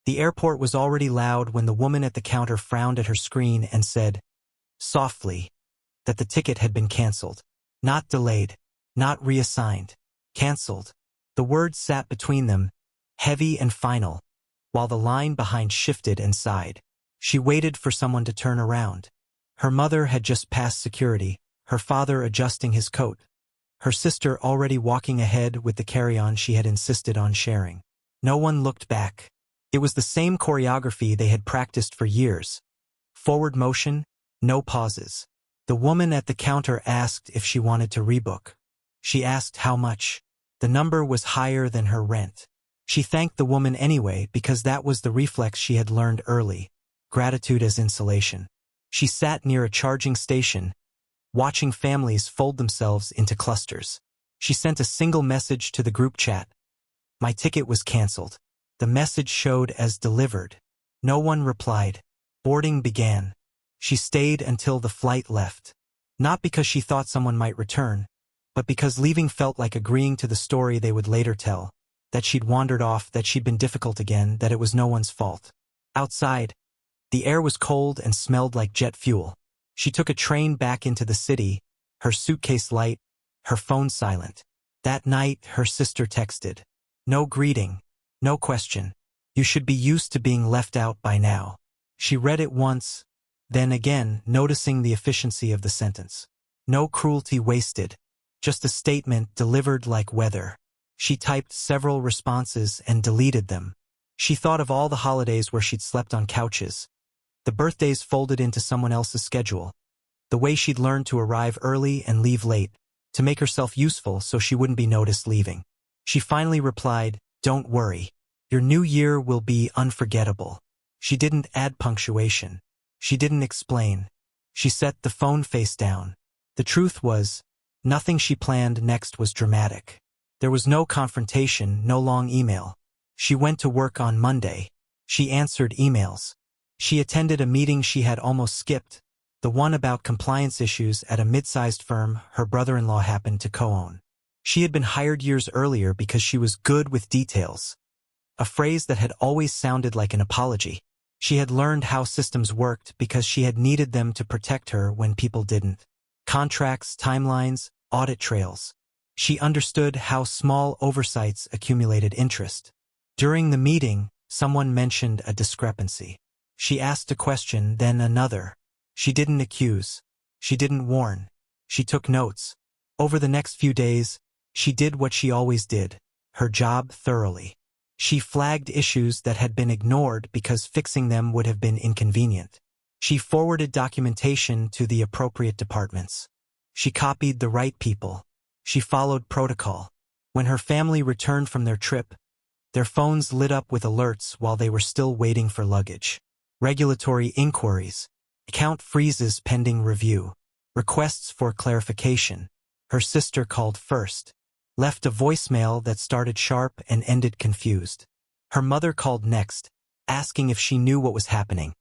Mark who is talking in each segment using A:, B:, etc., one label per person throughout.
A: The airport was already loud when the woman at the counter frowned at her screen and said, softly, that the ticket had been canceled. Not delayed, not reassigned. Canceled. The words sat between them, heavy and final, while the line behind shifted and sighed. She waited for someone to turn around. Her mother had just passed security, her father adjusting his coat, her sister already walking ahead with the carry-on she had insisted on sharing. No one looked back. It was the same choreography they had practiced for years. Forward motion, no pauses. The woman at the counter asked if she wanted to rebook. She asked how much. The number was higher than her rent. She thanked the woman anyway because that was the reflex she had learned early. Gratitude as insulation. She sat near a charging station, watching families fold themselves into clusters. She sent a single message to the group chat. My ticket was canceled. The message showed as delivered. No one replied. Boarding began. She stayed until the flight left. Not because she thought someone might return, but because leaving felt like agreeing to the story they would later tell. That she'd wandered off, that she'd been difficult again, that it was no one's fault. Outside, the air was cold and smelled like jet fuel. She took a train back into the city, her suitcase light, her phone silent. That night, her sister texted. No greeting, no question. You should be used to being left out by now. She read it once, then again, noticing the efficiency of the sentence. No cruelty wasted, just a statement delivered like weather. She typed several responses and deleted them. She thought of all the holidays where she'd slept on couches, the birthdays folded into someone else's schedule, the way she'd learned to arrive early and leave late, to make herself useful so she wouldn't be noticed leaving. She finally replied, don't worry. Your new year will be unforgettable. She didn't add punctuation. She didn't explain. She set the phone face down. The truth was, nothing she planned next was dramatic. There was no confrontation, no long email. She went to work on Monday. She answered emails. She attended a meeting she had almost skipped, the one about compliance issues at a mid-sized firm her brother-in-law happened to co-own. She had been hired years earlier because she was good with details, a phrase that had always sounded like an apology. She had learned how systems worked because she had needed them to protect her when people didn't. Contracts, timelines, audit trails. She understood how small oversights accumulated interest. During the meeting, someone mentioned a discrepancy. She asked a question, then another. She didn't accuse. She didn't warn. She took notes. Over the next few days, she did what she always did, her job thoroughly. She flagged issues that had been ignored because fixing them would have been inconvenient. She forwarded documentation to the appropriate departments. She copied the right people. She followed protocol. When her family returned from their trip, their phones lit up with alerts while they were still waiting for luggage. Regulatory inquiries, account freezes pending review, requests for clarification. Her sister called first, left a voicemail that started sharp and ended confused. Her mother called next, asking if she knew what was happening.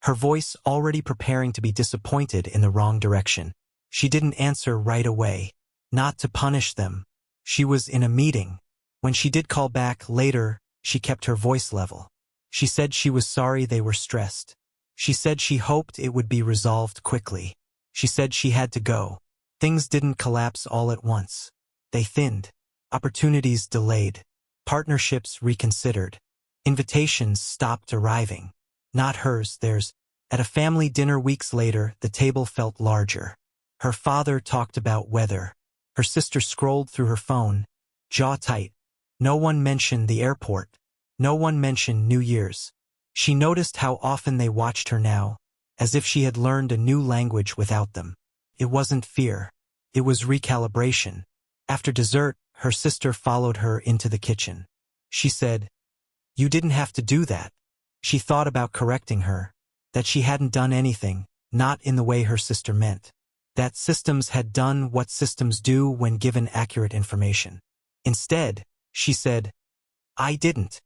A: Her voice already preparing to be disappointed in the wrong direction. She didn't answer right away. Not to punish them. She was in a meeting. When she did call back later, she kept her voice level. She said she was sorry they were stressed. She said she hoped it would be resolved quickly. She said she had to go. Things didn't collapse all at once. They thinned. Opportunities delayed. Partnerships reconsidered. Invitations stopped arriving. Not hers, theirs. At a family dinner weeks later, the table felt larger. Her father talked about weather. Her sister scrolled through her phone, jaw tight. No one mentioned the airport. No one mentioned New Year's. She noticed how often they watched her now, as if she had learned a new language without them. It wasn't fear. It was recalibration. After dessert, her sister followed her into the kitchen. She said, "You didn't have to do that." She thought about correcting her, that she hadn't done anything, not in the way her sister meant. That systems had done what systems do when given accurate information. Instead, she said, "I didn't."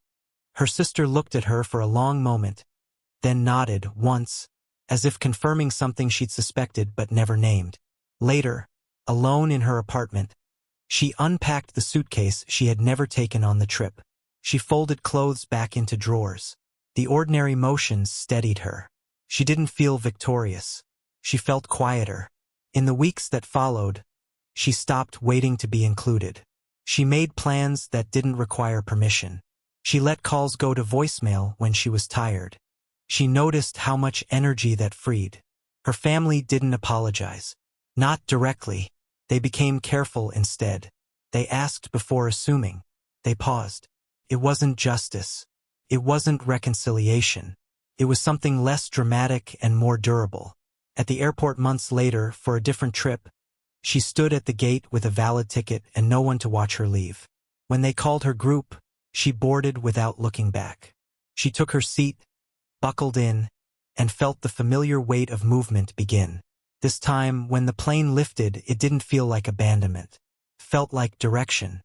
A: Her sister looked at her for a long moment, then nodded once, as if confirming something she'd suspected but never named. Later, alone in her apartment, she unpacked the suitcase she had never taken on the trip. She folded clothes back into drawers. The ordinary motions steadied her. She didn't feel victorious. She felt quieter. In the weeks that followed, she stopped waiting to be included. She made plans that didn't require permission. She let calls go to voicemail when she was tired. She noticed how much energy that freed. Her family didn't apologize. Not directly. They became careful instead. They asked before assuming. They paused. It wasn't justice. It wasn't reconciliation. It was something less dramatic and more durable. At the airport months later, for a different trip, she stood at the gate with a valid ticket and no one to watch her leave. When they called her group, she boarded without looking back. She took her seat, buckled in, and felt the familiar weight of movement begin. This time, when the plane lifted, it didn't feel like abandonment. It felt like direction.